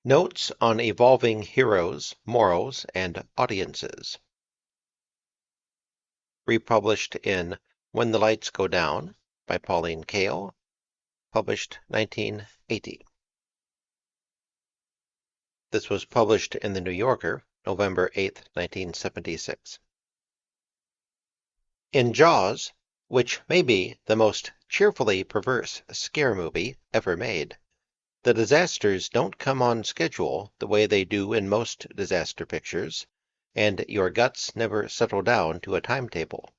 Notes on Evolving Heroes, Morals, and Audiences. Republished in When the Lights Go Down by Pauline Kael, published 1980. This was published in The New Yorker, November 8, 1976. In Jaws, which may be the most cheerfully perverse scare movie ever made, the disasters don't come on schedule the way they do in most disaster pictures, and your guts never settle down to a timetable.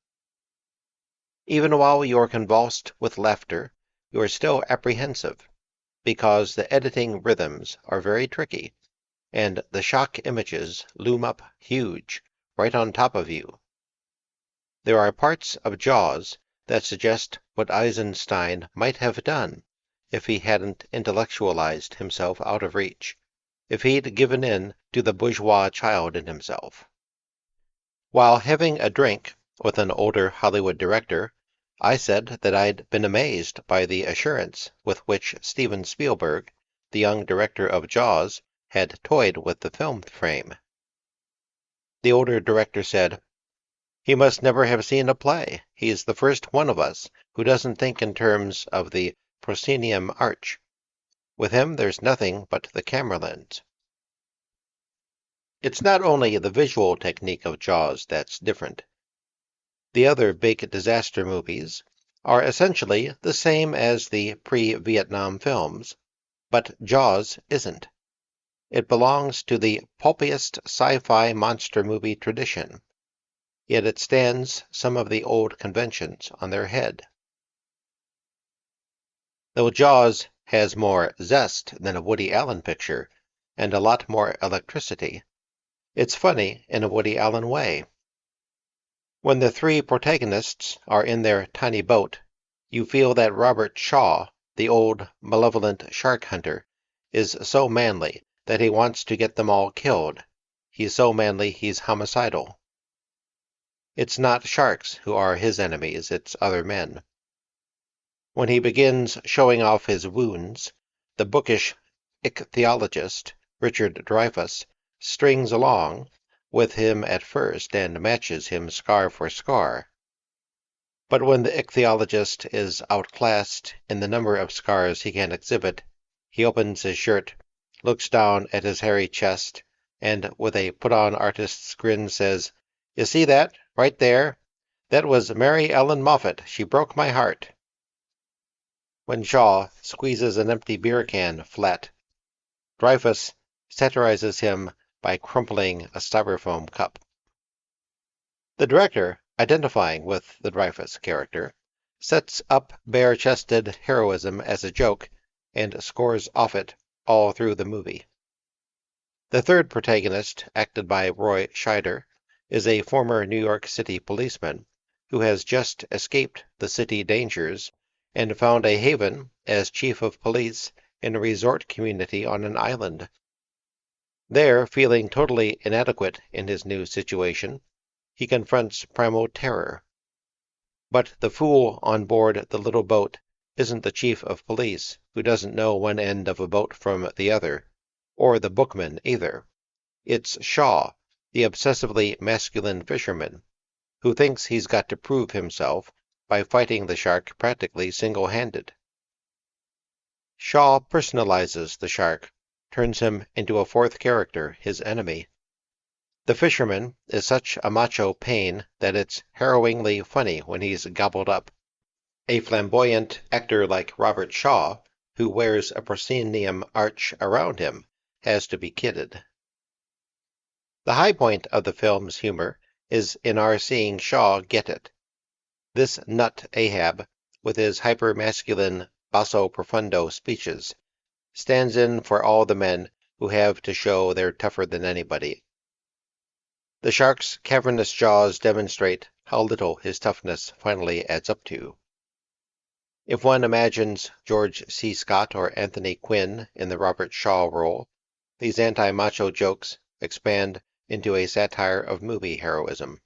Even while you're convulsed with laughter, you're still apprehensive, because the editing rhythms are very tricky, and the shock images loom up huge right on top of you. There are parts of Jaws that suggest what Eisenstein might have done if he hadn't intellectualized himself out of reach, if he'd given in to the bourgeois child in himself. While having a drink with an older Hollywood director, I said that I'd been amazed by the assurance with which Steven Spielberg, the young director of Jaws, had toyed with the film frame. The older director said, "He must never have seen a play. He's the first one of us who doesn't think in terms of the proscenium arch. With him there's nothing but the camera lens." It's not only the visual technique of Jaws that's different. The other big disaster movies are essentially the same as the pre-Vietnam films, but Jaws isn't. It belongs to the pulpiest sci-fi monster movie tradition, yet it stands some of the old conventions on their head. Though Jaws has more zest than a Woody Allen picture, and a lot more electricity, it's funny in a Woody Allen way. When the three protagonists are in their tiny boat, you feel that Robert Shaw, the old malevolent shark hunter, is so manly that he wants to get them all killed. He's so manly he's homicidal. It's not sharks who are his enemies, it's other men. When he begins showing off his wounds, the bookish ichthyologist, Richard Dreyfuss, strings along with him at first and matches him scar for scar. But when the ichthyologist is outclassed in the number of scars he can exhibit, he opens his shirt, looks down at his hairy chest, and with a put-on artist's grin says, "You see that, right there? That was Mary Ellen Moffat. She broke my heart." When Shaw squeezes an empty beer can flat, Dreyfuss satirizes him by crumpling a styrofoam cup. The director, identifying with the Dreyfuss character, sets up bare-chested heroism as a joke and scores off it all through the movie. The third protagonist, acted by Roy Scheider, is a former New York City policeman who has just escaped the city dangers and found a haven as chief of police in a resort community on an island. There, feeling totally inadequate in his new situation, he confronts primal terror. But the fool on board the little boat isn't the chief of police, who doesn't know one end of a boat from the other, or the bookman either. It's Shaw, the obsessively masculine fisherman, who thinks he's got to prove himself by fighting the shark practically single-handed. Shaw personalizes the shark, turns him into a fourth character, his enemy. The fisherman is such a macho pain that it's harrowingly funny when he's gobbled up. A flamboyant actor like Robert Shaw, who wears a proscenium arch around him, has to be kidded. The high point of the film's humor is in our seeing Shaw get it. This nut Ahab, with his hyper-masculine basso profundo speeches, stands in for all the men who have to show they're tougher than anybody. The shark's cavernous jaws demonstrate how little his toughness finally adds up to. If one imagines George C. Scott or Anthony Quinn in the Robert Shaw role, these anti-macho jokes expand into a satire of movie heroism.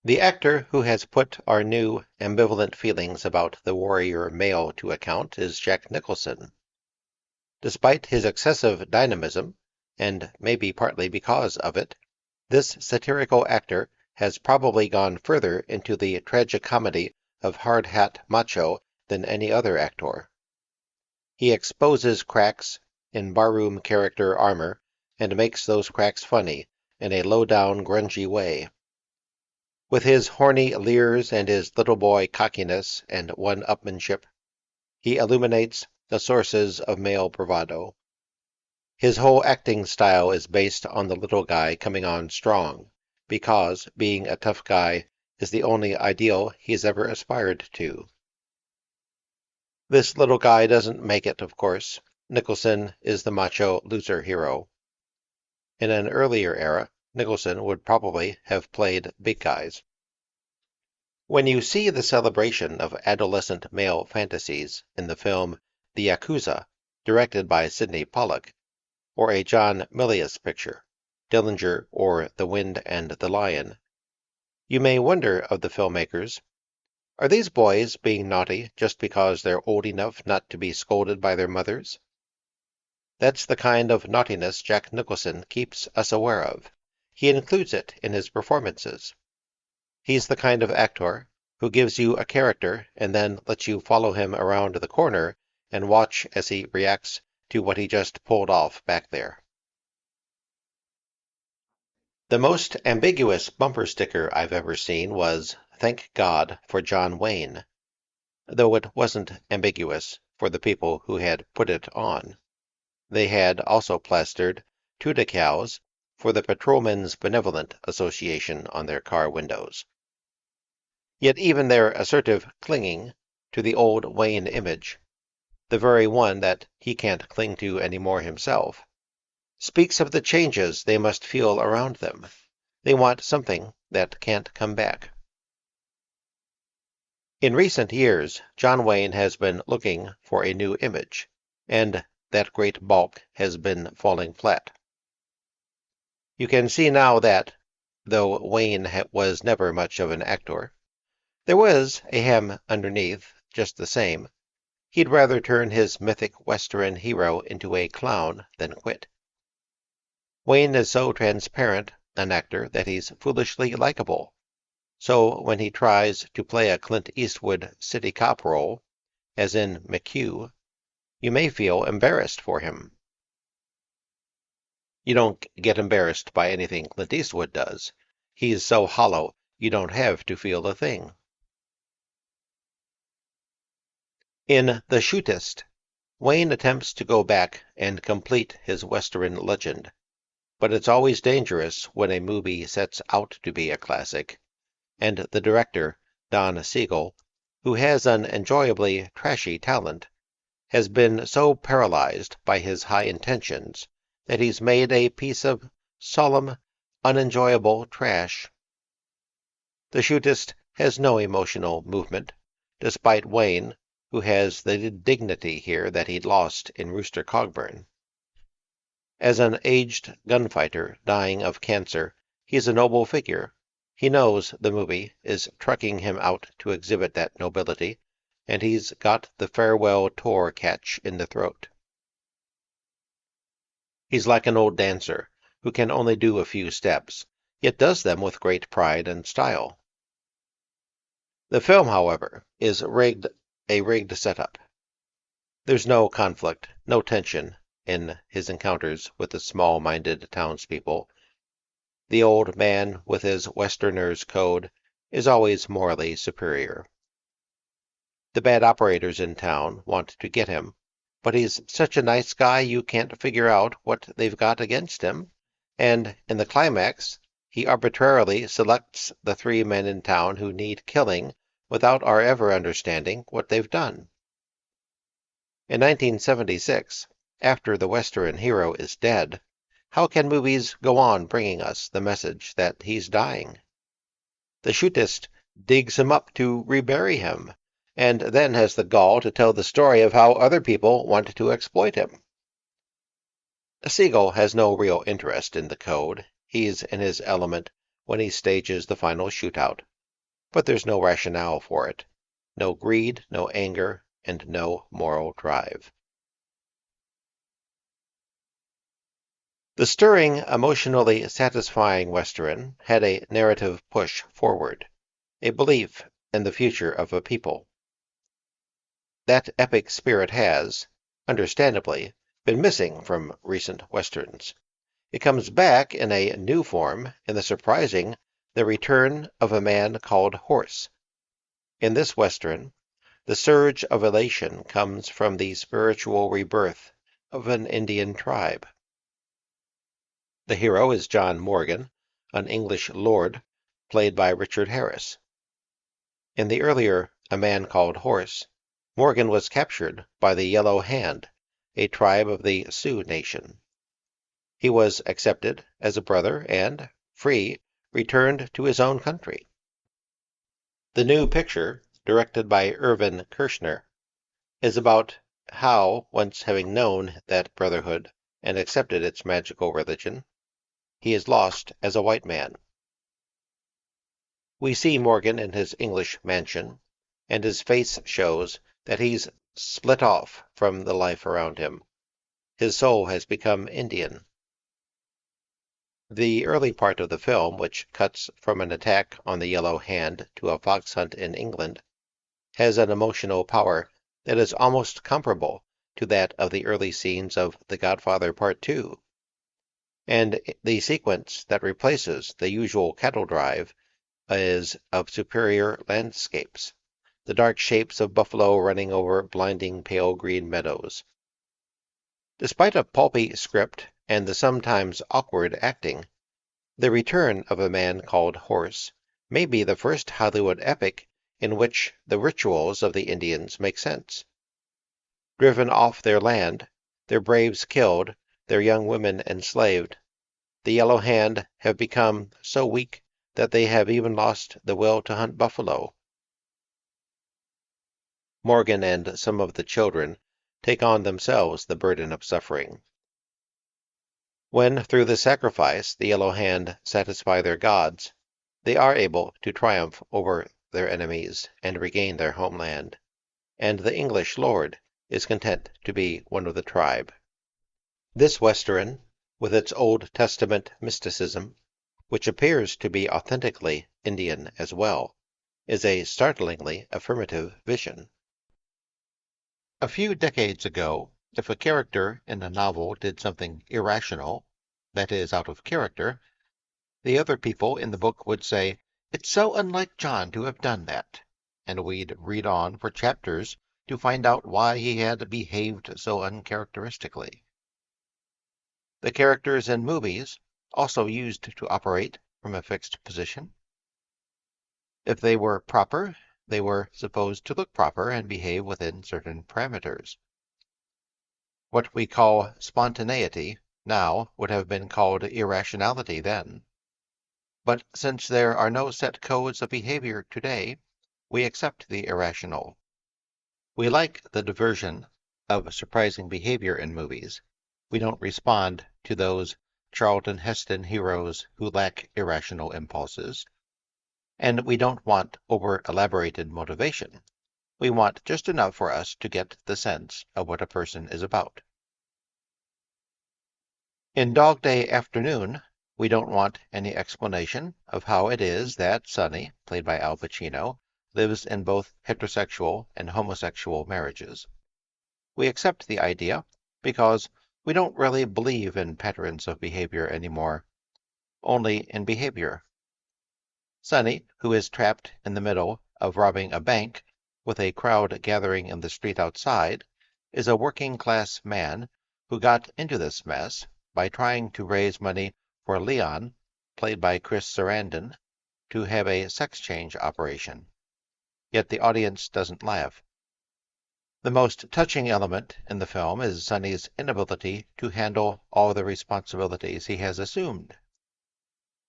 The actor who has put our new, ambivalent feelings about the warrior male to account is Jack Nicholson. Despite his excessive dynamism, and maybe partly because of it, this satirical actor has probably gone further into the tragicomedy of hard-hat macho than any other actor. He exposes cracks in barroom character armor and makes those cracks funny in a low-down, grungy way. With his horny leers and his little boy cockiness and one-upmanship, he illuminates the sources of male bravado. His whole acting style is based on the little guy coming on strong, because being a tough guy is the only ideal he's ever aspired to. This little guy doesn't make it, of course. Nicholson is the macho loser hero. In an earlier era, Nicholson would probably have played big guys. When you see the celebration of adolescent male fantasies in the film The Yakuza, directed by Sidney Pollack, or a John Milius picture, Dillinger or The Wind and the Lion, you may wonder of the filmmakers, are these boys being naughty just because they're old enough not to be scolded by their mothers? That's the kind of naughtiness Jack Nicholson keeps us aware of. He includes it in his performances. He's the kind of actor who gives you a character and then lets you follow him around the corner and watch as he reacts to what he just pulled off back there. The most ambiguous bumper sticker I've ever seen was "Thank God for John Wayne," though it wasn't ambiguous for the people who had put it on. They had also plastered "To the Cows" for the Patrolmen's Benevolent Association on their car windows. Yet even their assertive clinging to the old Wayne image, the very one that he can't cling to any more himself, speaks of the changes they must feel around them. They want something that can't come back. In recent years, John Wayne has been looking for a new image, and that great bulk has been falling flat. You can see now that, though Wayne was never much of an actor, there was a hem underneath, just the same. He'd rather turn his mythic Western hero into a clown than quit. Wayne is so transparent an actor that he's foolishly likable. So when he tries to play a Clint Eastwood city cop role, as in McHugh, you may feel embarrassed for him. You don't get embarrassed by anything Clint Eastwood does. He's so hollow, you don't have to feel a thing. In The Shootist, Wayne attempts to go back and complete his Western legend, but it's always dangerous when a movie sets out to be a classic, and the director, Don Siegel, who has an enjoyably trashy talent, has been so paralyzed by his high intentions that he's made a piece of solemn, unenjoyable trash. The Shootist has no emotional movement, despite Wayne, who has the dignity here that he'd lost in Rooster Cogburn. As an aged gunfighter dying of cancer, he's a noble figure. He knows the movie is trucking him out to exhibit that nobility, and he's got the farewell tour catch in the throat. He's like an old dancer who can only do a few steps, yet does them with great pride and style. The film, however, is a rigged setup. There's no conflict, no tension in his encounters with the small-minded townspeople. The old man with his Westerner's code is always morally superior. The bad operators in town want to get him, but he's such a nice guy you can't figure out what they've got against him, and in the climax, he arbitrarily selects the 3 men in town who need killing without our ever understanding what they've done. In 1976, after the Western hero is dead, how can movies go on bringing us the message that he's dying? The Shootist digs him up to rebury him, and then has the gall to tell the story of how other people want to exploit him. Siegel has no real interest in the code. He's in his element when he stages the final shootout, but there's no rationale for it. No greed, no anger, and no moral drive. The stirring, emotionally satisfying Western had a narrative push forward, a belief in the future of a people. That epic spirit has, understandably, been missing from recent Westerns. It comes back in a new form in the surprising The Return of a Man Called Horse. In this Western, the surge of elation comes from the spiritual rebirth of an Indian tribe. The hero is John Morgan, an English lord, played by Richard Harris. In the earlier A Man Called Horse, Morgan was captured by the Yellow Hand, a tribe of the Sioux Nation. He was accepted as a brother and, free, returned to his own country. The new picture, directed by Irvin Kershner, is about how, once having known that brotherhood and accepted its magical religion, he is lost as a white man. We see Morgan in his English mansion, and his face shows that he's split off from the life around him. His soul has become Indian. The early part of the film, which cuts from an attack on the Yellow Hand to a fox hunt in England, has an emotional power that is almost comparable to that of the early scenes of The Godfather Part II. And the sequence that replaces the usual cattle drive is of superior landscapes, the dark shapes of buffalo running over blinding pale green meadows. Despite a pulpy script and the sometimes awkward acting, The Return of a Man Called Horse may be the first Hollywood epic in which the rituals of the Indians make sense. Driven off their land, their braves killed, their young women enslaved, the Yellow Hand have become so weak that they have even lost the will to hunt buffalo. Morgan and some of the children take on themselves the burden of suffering. When, through the sacrifice, the Yellow Hand satisfy their gods, they are able to triumph over their enemies and regain their homeland, and the English lord is content to be one of the tribe. This Western, with its Old Testament mysticism, which appears to be authentically Indian as well, is a startlingly affirmative vision. A few decades ago, if a character in a novel did something irrational, that is, out of character, the other people in the book would say, "It's so unlike John to have done that," and we'd read on for chapters to find out why he had behaved so uncharacteristically. The characters in movies also used to operate from a fixed position. If they were proper, they were supposed to look proper and behave within certain parameters. What we call spontaneity now would have been called irrationality then. But since there are no set codes of behavior today, we accept the irrational. We like the diversion of surprising behavior in movies. We don't respond to those Charlton Heston heroes who lack irrational impulses. And we don't want over-elaborated motivation. We want just enough for us to get the sense of what a person is about. In Dog Day Afternoon, we don't want any explanation of how it is that Sonny, played by Al Pacino, lives in both heterosexual and homosexual marriages. We accept the idea because we don't really believe in patterns of behavior anymore, only in behavior. Sonny, who is trapped in the middle of robbing a bank with a crowd gathering in the street outside, is a working-class man who got into this mess by trying to raise money for Leon, played by Chris Sarandon, to have a sex change operation. Yet the audience doesn't laugh. The most touching element in the film is Sonny's inability to handle all the responsibilities he has assumed.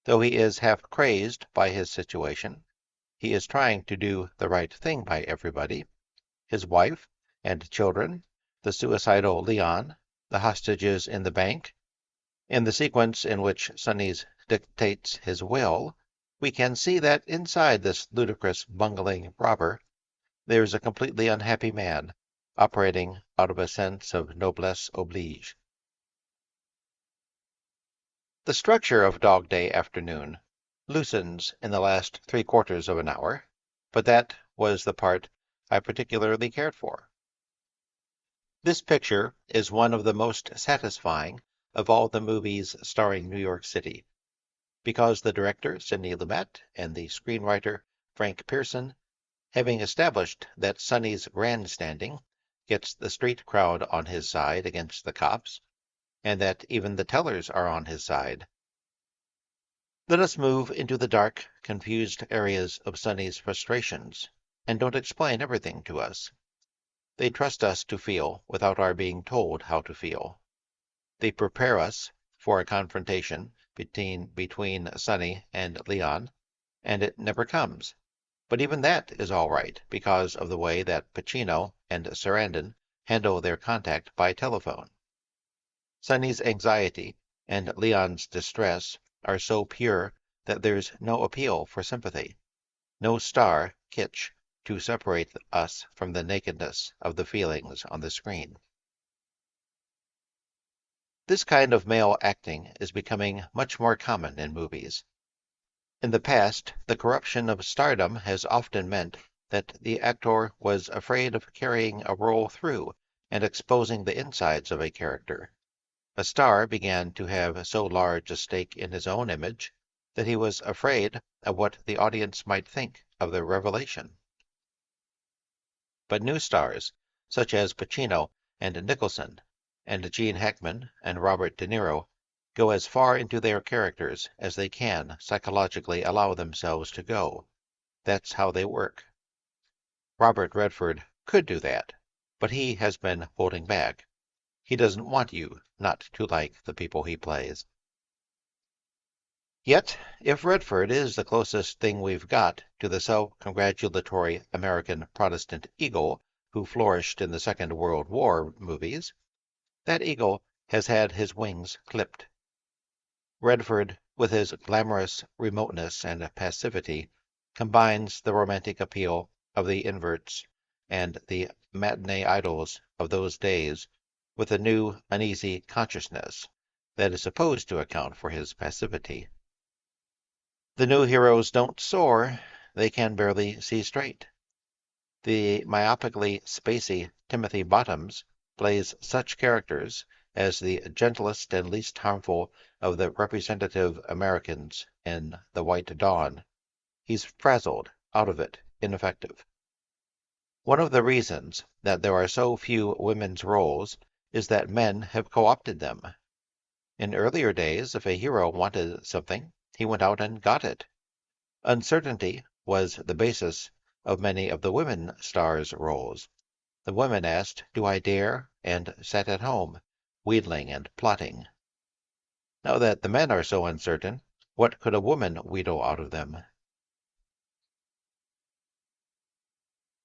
Though he is half crazed by his situation, he is trying to do the right thing by everybody, his wife and children, the suicidal Leon, the hostages in the bank. In the sequence in which Sonny dictates his will, we can see that inside this ludicrous bungling robber, there is a completely unhappy man, operating out of a sense of noblesse oblige. The structure of Dog Day Afternoon loosens in the last 3/4 of an hour, but that was the part I particularly cared for. This picture is one of the most satisfying of all the movies starring New York City, because the director, Sidney Lumet, and the screenwriter, Frank Pearson, having established that Sonny's grandstanding gets the street crowd on his side against the cops, and that even the tellers are on his side. Let us move into the dark, confused areas of Sonny's frustrations, and don't explain everything to us. They trust us to feel without our being told how to feel. They prepare us for a confrontation between Sonny and Leon, and it never comes. But even that is all right because of the way that Pacino and Sarandon handle their contact by telephone. Sonny's anxiety and Leon's distress are so pure that there's no appeal for sympathy, no star kitsch to separate us from the nakedness of the feelings on the screen. This kind of male acting is becoming much more common in movies. In the past, the corruption of stardom has often meant that the actor was afraid of carrying a role through and exposing the insides of a character. A star began to have so large a stake in his own image that he was afraid of what the audience might think of the revelation. But new stars, such as Pacino and Nicholson, and Gene Hackman and Robert De Niro, go as far into their characters as they can psychologically allow themselves to go. That's how they work. Robert Redford could do that, but he has been holding back. He doesn't want you not to like the people he plays. Yet, if Redford is the closest thing we've got to the self-congratulatory American Protestant eagle who flourished in the Second World War movies, that eagle has had his wings clipped. Redford, with his glamorous remoteness and passivity, combines the romantic appeal of the inverts and the matinee idols of those days with a new, uneasy consciousness that is supposed to account for his passivity. The new heroes don't soar, they can barely see straight. The myopically spacey Timothy Bottoms plays such characters as the gentlest and least harmful of the representative Americans in The White Dawn. He's frazzled, out of it, ineffective. One of the reasons that there are so few women's roles is that men have co-opted them. In earlier days, if a hero wanted something, he went out and got it. Uncertainty was the basis of many of the women stars' roles. The women asked, "Do I dare?" and sat at home, wheedling and plotting. Now that the men are so uncertain, what could a woman wheedle out of them?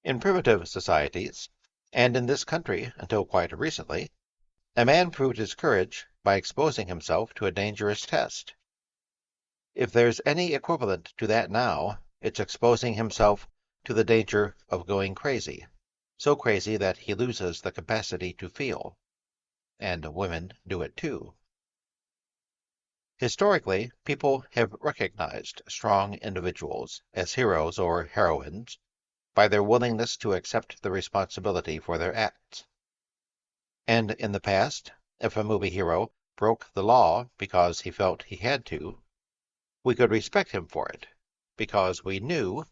In primitive societies, and in this country until quite recently, a man proved his courage by exposing himself to a dangerous test. If there's any equivalent to that now, it's exposing himself to the danger of going crazy, so crazy that he loses the capacity to feel. And women do it too. Historically, people have recognized strong individuals as heroes or heroines by their willingness to accept the responsibility for their acts. And in the past, if a movie hero broke the law because he felt he had to, we could respect him for it, because we knew,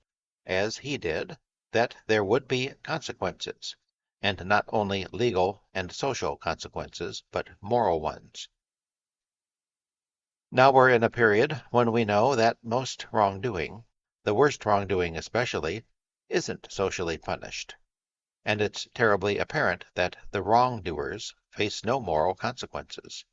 as he did, that there would be consequences, and not only legal and social consequences, but moral ones. Now we're in a period when we know that most wrongdoing, the worst wrongdoing especially, isn't socially punished, and it's terribly apparent that the wrongdoers face no moral consequences.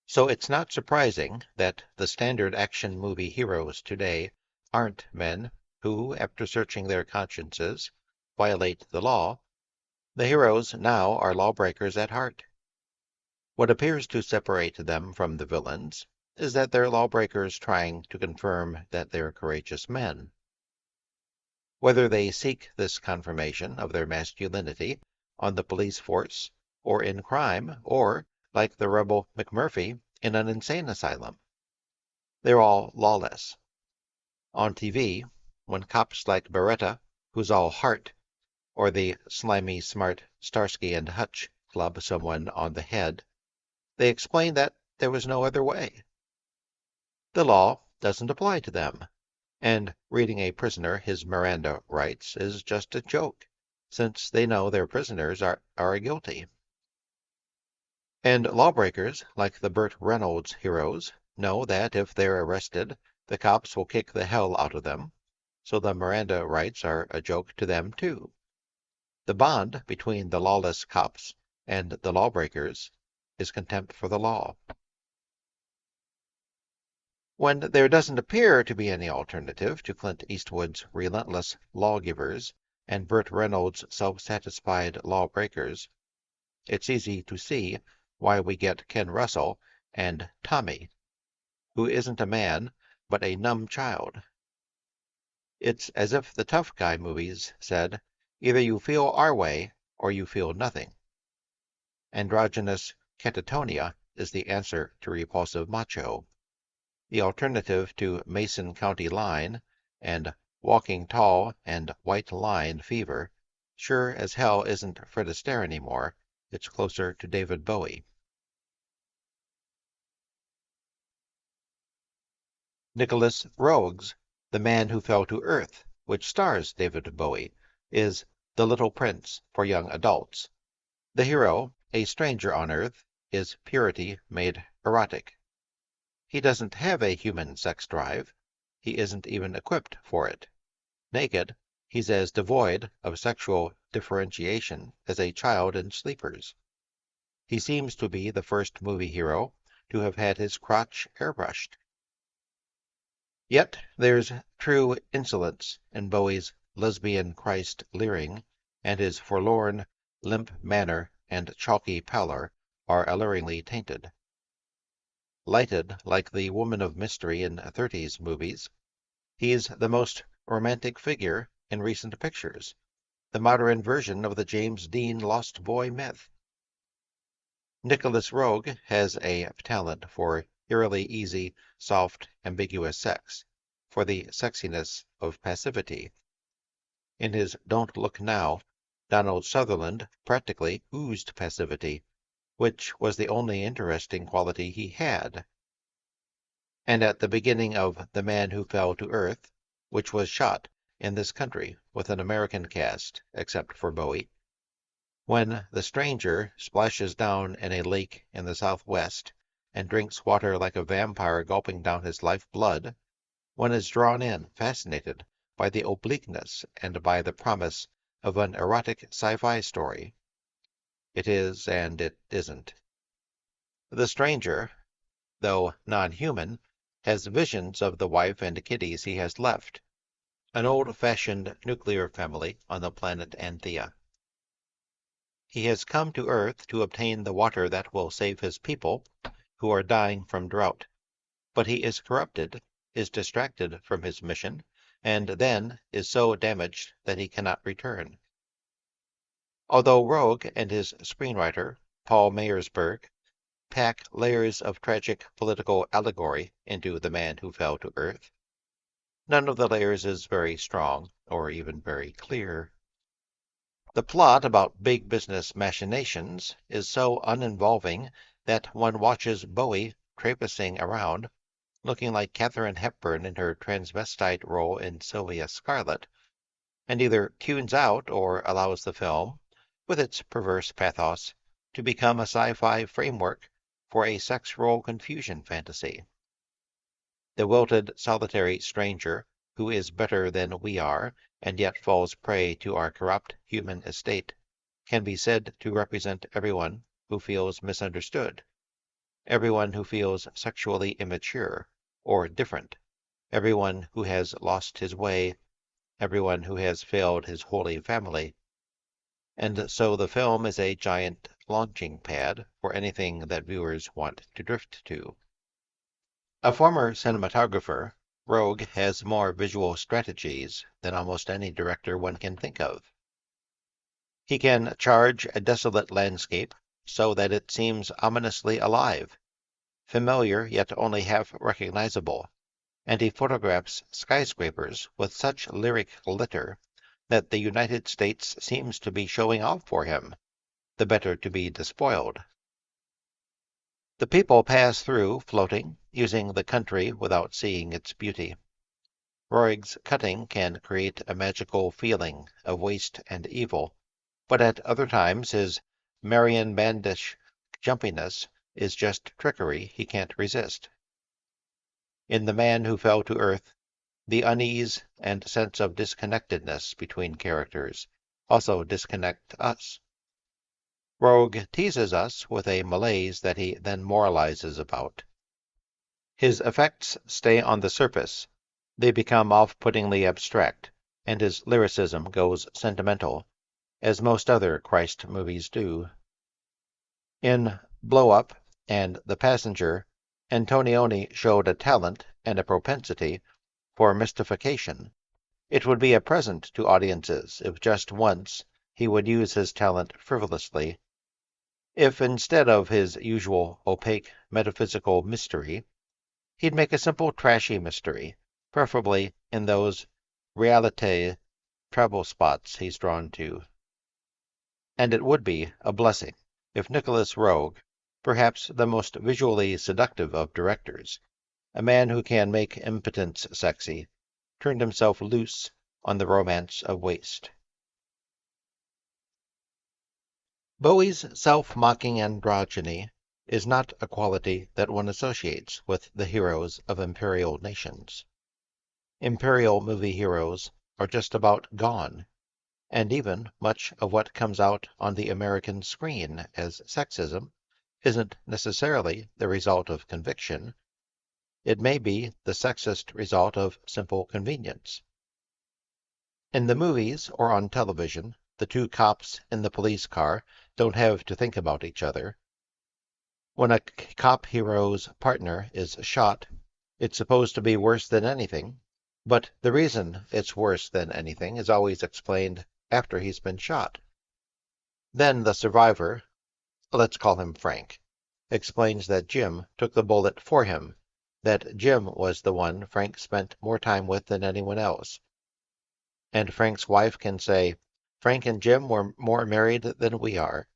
So it's not surprising that the standard action movie heroes today aren't men who, after searching their consciences, violate the law. The heroes now are lawbreakers at heart. What appears to separate them from the villains is that they're lawbreakers trying to confirm that they're courageous men. Whether they seek this confirmation of their masculinity on the police force or in crime, or, like the rebel McMurphy, in an insane asylum. They're all lawless. On TV, when cops like Beretta, who's all heart, or the slimy, smart Starsky and Hutch club someone on the head, they explain that there was no other way. The law doesn't apply to them, and reading a prisoner his Miranda rights is just a joke, since they know their prisoners are guilty. And lawbreakers, like the Burt Reynolds heroes, know that if they're arrested, the cops will kick the hell out of them, so the Miranda rights are a joke to them too. The bond between the lawless cops and the lawbreakers is contempt for the law. When there doesn't appear to be any alternative to Clint Eastwood's relentless lawgivers and Burt Reynolds' self-satisfied lawbreakers, it's easy to see why we get Ken Russell and Tommy, who isn't a man, but a numb child. It's as if the tough guy movies said, either you feel our way, or you feel nothing. Androgynous catatonia is the answer to repulsive macho. The alternative to Mason County Line and Walking Tall and White Line Fever sure as hell isn't Fred Astaire anymore. It's closer to David Bowie. Nicholas Roeg's The Man Who Fell to Earth, which stars David Bowie, is The Little Prince for young adults. The hero, a stranger on Earth, is purity made erotic. He doesn't have a human sex drive. He isn't even equipped for it. Naked, he's as devoid of sexual differentiation as a child in Sleepers. He seems to be the first movie hero to have had his crotch airbrushed. Yet there's true insolence in Bowie's lesbian Christ leering, and his forlorn, limp manner and chalky pallor are alluringly tainted. Lighted like the woman of mystery in 30s movies, he's the most romantic figure in recent pictures, the modern version of the James Dean Lost Boy myth. Nicholas Roeg has a talent for eerily easy, soft, ambiguous sex, for the sexiness of passivity. In his Don't Look Now, Donald Sutherland practically oozed passivity, which was the only interesting quality he had. And at the beginning of The Man Who Fell to Earth, which was shot in this country with an American cast, except for Bowie, when the stranger splashes down in a lake in the southwest and drinks water like a vampire gulping down his life blood, one is drawn in, fascinated by the obliqueness and by the promise of an erotic sci-fi story. It is and it isn't. The stranger, though non-human, has visions of the wife and kiddies he has left, an old-fashioned nuclear family on the planet Anthea. He has come to Earth to obtain the water that will save his people, who are dying from drought. But he is corrupted, is distracted from his mission, and then is so damaged that he cannot return. Although Roeg and his screenwriter, Paul Meyersburg, pack layers of tragic political allegory into The Man Who Fell to Earth, none of the layers is very strong, or even very clear. The plot about big business machinations is so uninvolving that one watches Bowie traipsing around, looking like Katharine Hepburn in her transvestite role in Sylvia Scarlett, and either tunes out or allows the film, with its perverse pathos, to become a sci-fi framework for a sex role confusion fantasy. The wilted, solitary stranger who is better than we are, and yet falls prey to our corrupt human estate, can be said to represent everyone who feels misunderstood, everyone who feels sexually immature or different, everyone who has lost his way, everyone who has failed his holy family. And so the film is a giant launching pad for anything that viewers want to drift to. A former cinematographer, Roeg has more visual strategies than almost any director one can think of. He can charge a desolate landscape so that it seems ominously alive, familiar yet only half recognizable, and he photographs skyscrapers with such lyric glitter that the United States seems to be showing off for him, the better to be despoiled. The people pass through, floating, using the country without seeing its beauty. Roig's cutting can create a magical feeling of waste and evil, but at other times his Marion Bandish jumpiness is just trickery he can't resist. In The Man Who Fell to Earth, the unease and sense of disconnectedness between characters also disconnect us. Roig teases us with a malaise that he then moralizes about. His effects stay on the surface, they become off-puttingly abstract, and his lyricism goes sentimental, as most other Christ movies do. In Blow Up and The Passenger, Antonioni showed a talent and a propensity for mystification. It would be a present to audiences if just once he would use his talent frivolously. If instead of his usual opaque metaphysical mystery, he'd make a simple trashy mystery, preferably in those realite travel spots he's drawn to. And it would be a blessing if Nicholas Roeg, perhaps the most visually seductive of directors, a man who can make impotence sexy, turned himself loose on the romance of waste. Bowie's self-mocking androgyny is not a quality that one associates with the heroes of imperial nations. Imperial movie heroes are just about gone, and even much of what comes out on the American screen as sexism isn't necessarily the result of conviction. It may be the sexist result of simple convenience. In the movies or on television, the two cops in the police car don't have to think about each other. When a cop hero's partner is shot, it's supposed to be worse than anything, but the reason it's worse than anything is always explained after he's been shot. Then the survivor, let's call him Frank, explains that Jim took the bullet for him, that Jim was the one Frank spent more time with than anyone else. And Frank's wife can say, Frank and Jim were more married than we are.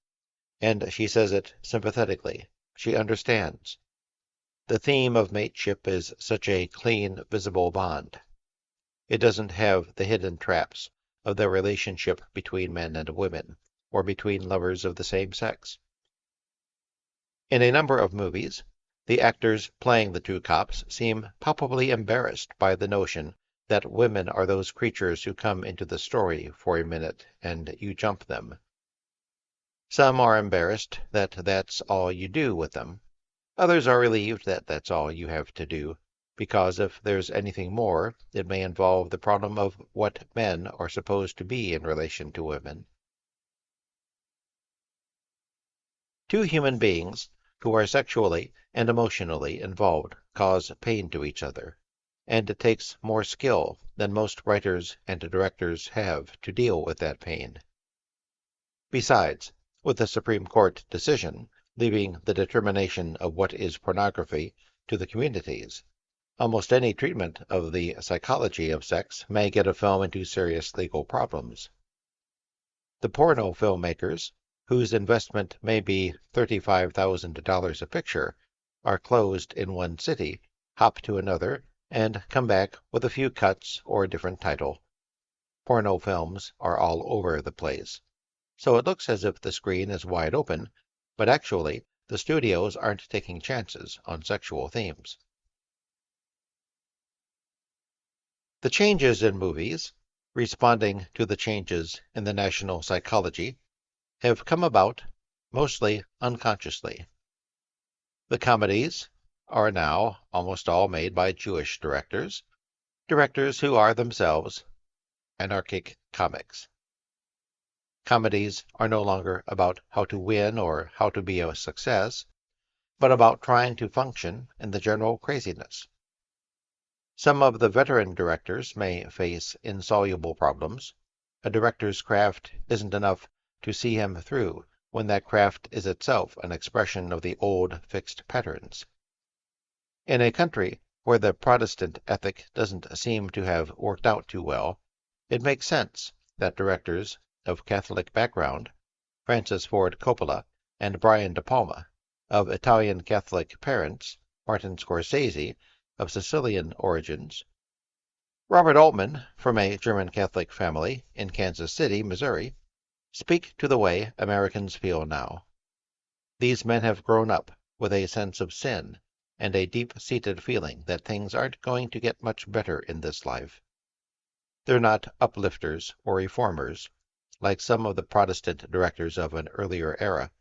And she says it sympathetically. She understands. The theme of mateship is such a clean, visible bond. It doesn't have the hidden traps of the relationship between men and women, or between lovers of the same sex. In a number of movies, the actors playing the two cops seem palpably embarrassed by the notion that women are those creatures who come into the story for a minute and you jump them. Some are embarrassed that that's all you do with them. Others are relieved that that's all you have to do, because if there's anything more, it may involve the problem of what men are supposed to be in relation to women. Two human beings who are sexually and emotionally involved cause pain to each other, and it takes more skill than most writers and directors have to deal with that pain. Besides, with the Supreme Court decision leaving the determination of what is pornography to the communities, almost any treatment of the psychology of sex may get a film into serious legal problems. The porno filmmakers, whose investment may be $35,000 a picture, are closed in one city, hop to another, and come back with a few cuts or a different title. Porno films are all over the place. So it looks as if the screen is wide open, but actually the studios aren't taking chances on sexual themes. The changes in movies, responding to the changes in the national psychology, have come about mostly unconsciously. The comedies are now almost all made by Jewish directors who are themselves anarchic comics. Comedies are no longer about how to win or how to be a success, but about trying to function in the general craziness. Some of the veteran directors may face insoluble problems. A director's craft isn't enough to see him through when that craft is itself an expression of the old fixed patterns. In a country where the Protestant ethic doesn't seem to have worked out too well, it makes sense that directors of Catholic background, Francis Ford Coppola and Brian De Palma, of Italian Catholic parents, Martin Scorsese, of Sicilian origins, Robert Altman, from a German Catholic family in Kansas City, Missouri, speak to the way Americans feel now. These men have grown up with a sense of sin and a deep-seated feeling that things aren't going to get much better in this life. They're not uplifters or reformers, like some of the Protestant directors of an earlier era,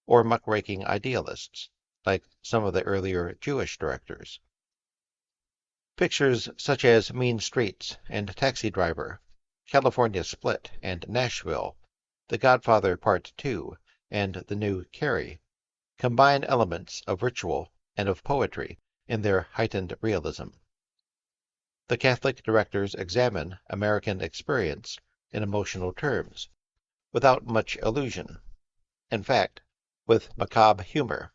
or muckraking idealists, like some of the earlier Jewish directors. Pictures such as Mean Streets and Taxi Driver, California Split and Nashville, The Godfather Part 2, and the new Carrie combine elements of ritual and of poetry in their heightened realism. The Catholic directors examine American experience in emotional terms, without much illusion, in fact, with macabre humor.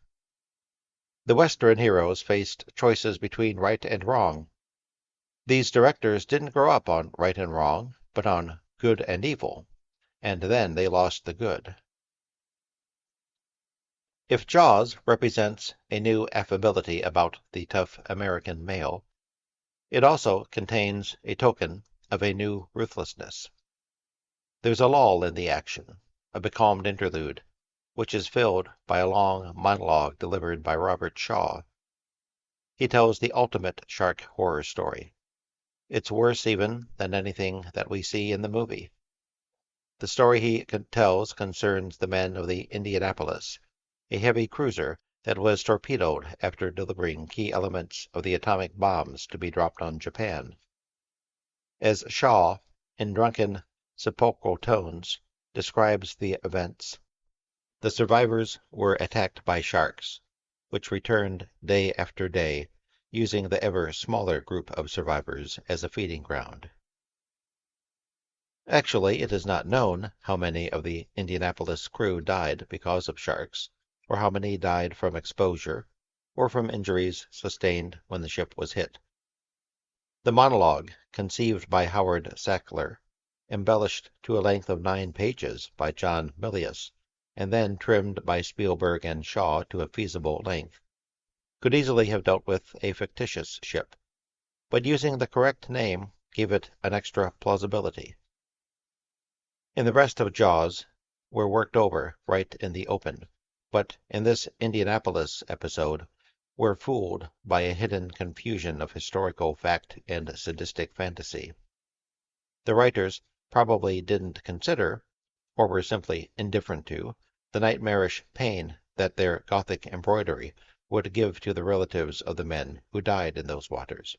The Western heroes faced choices between right and wrong. These directors didn't grow up on right and wrong, but on good and evil, and then they lost the good. If Jaws represents a new affability about the tough American male, it also contains a token of a new ruthlessness. There's a lull in the action, a becalmed interlude, which is filled by a long monologue delivered by Robert Shaw. He tells the ultimate shark horror story. It's worse even than anything that we see in the movie. The story he tells concerns the men of the Indianapolis, a heavy cruiser that was torpedoed after delivering key elements of the atomic bombs to be dropped on Japan. As Shaw, in drunken, sepulchral tones, describes the events, the survivors were attacked by sharks, which returned day after day, using the ever smaller group of survivors as a feeding ground. Actually, it is not known how many of the Indianapolis crew died because of sharks, or how many died from exposure, or from injuries sustained when the ship was hit. The monologue, conceived by Howard Sackler, embellished to a length of 9 pages by John Milius, and then trimmed by Spielberg and Shaw to a feasible length, could easily have dealt with a fictitious ship, but using the correct name gave it an extra plausibility. In the rest of Jaws, we're worked over right in the open, but in this Indianapolis episode, we're fooled by a hidden confusion of historical fact and sadistic fantasy. The writers probably didn't consider, or were simply indifferent to, the nightmarish pain that their Gothic embroidery would give to the relatives of the men who died in those waters.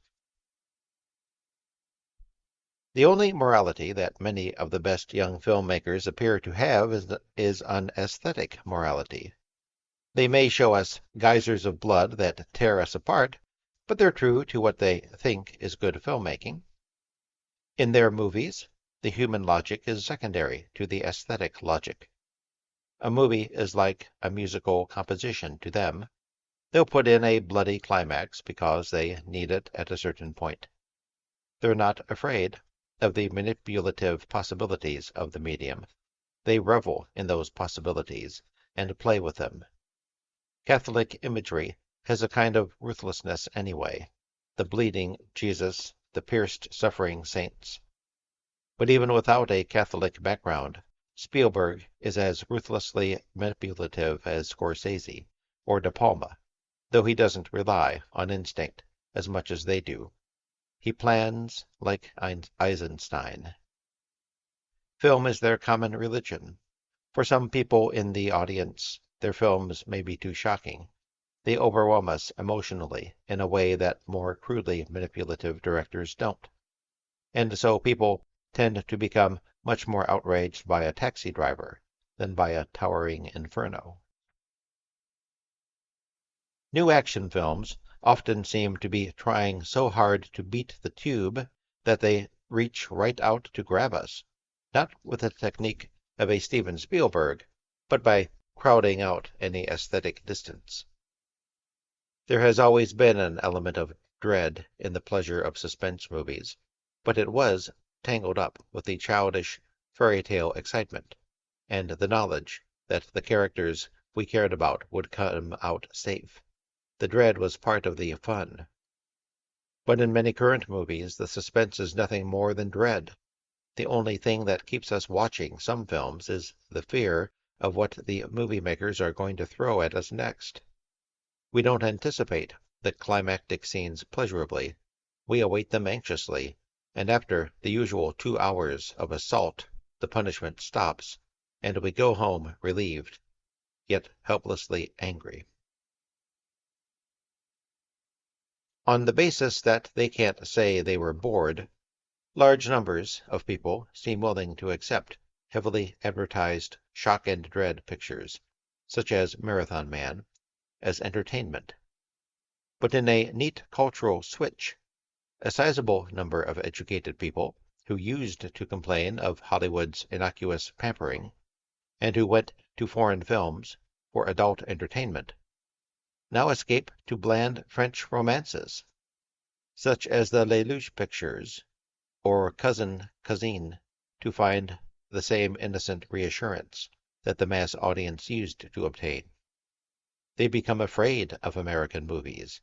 The only morality that many of the best young filmmakers appear to have is an aesthetic morality. They may show us geysers of blood that tear us apart, but they're true to what they think is good filmmaking. In their movies, the human logic is secondary to the aesthetic logic. A movie is like a musical composition to them. They'll put in a bloody climax because they need it at a certain point. They're not afraid of the manipulative possibilities of the medium. They revel in those possibilities and play with them. Catholic imagery has a kind of ruthlessness anyway, the bleeding Jesus, the pierced suffering saints. But even without a Catholic background, Spielberg is as ruthlessly manipulative as Scorsese or De Palma, though he doesn't rely on instinct as much as they do. He plans like Eisenstein. Film is their common religion. For some people in the audience, their films may be too shocking. They overwhelm us emotionally in a way that more crudely manipulative directors don't. And so people tend to become much more outraged by a Taxi Driver than by a towering inferno. New action films often seem to be trying so hard to beat the tube that they reach right out to grab us, not with the technique of a Steven Spielberg, but by crowding out any aesthetic distance. There has always been an element of dread in the pleasure of suspense movies, but it was tangled up with the childish fairy tale excitement, and the knowledge that the characters we cared about would come out safe. The dread was part of the fun. But in many current movies, the suspense is nothing more than dread. The only thing that keeps us watching some films is the fear of what the movie makers are going to throw at us next. We don't anticipate the climactic scenes pleasurably. We await them anxiously, and after the usual 2 hours of assault, the punishment stops, and we go home relieved, yet helplessly angry. On the basis that they can't say they were bored, large numbers of people seem willing to accept heavily advertised shock and dread pictures, such as Marathon Man, as entertainment. But in a neat cultural switch, a sizable number of educated people who used to complain of Hollywood's innocuous pampering, and who went to foreign films for adult entertainment, now escape to bland French romances, such as the Lelouch pictures or Cousine, to find the same innocent reassurance that the mass audience used to obtain. They become afraid of American movies,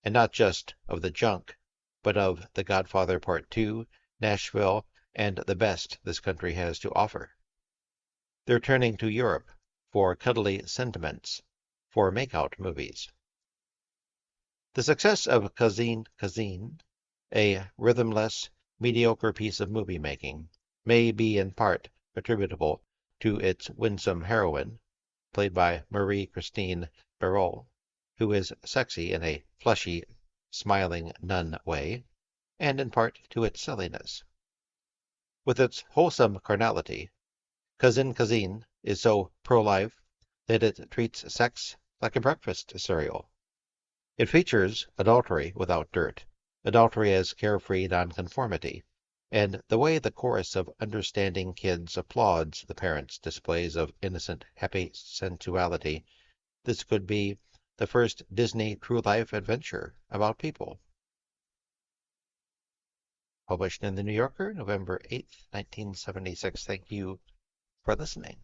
and not just of the junk, but of The Godfather Part 2, Nashville, and the best this country has to offer. They're turning to Europe for cuddly sentiments, for make-out movies. The success of Cousine, a rhythmless, mediocre piece of movie-making, may be in part attributable to its winsome heroine, played by Marie-Christine Barrault, who is sexy in a fleshy, smiling nun way, and in part to its silliness. With its wholesome carnality, Cousine is so pro-life that it treats sex like a breakfast cereal. It features adultery without dirt, adultery as carefree nonconformity, and the way the chorus of understanding kids applauds the parents' displays of innocent, happy sensuality. This could be the first Disney true-life adventure about people. Published in the New Yorker, November 8th, 1976. Thank you for listening.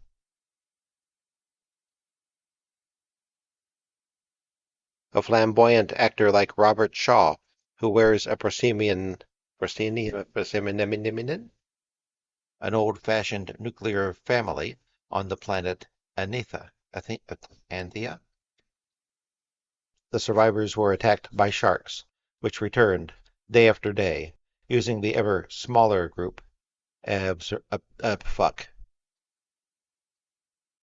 A flamboyant actor like Robert Shaw, who wears a an old-fashioned nuclear family on the planet Anthea. The survivors were attacked by sharks, which returned day after day, using the ever smaller group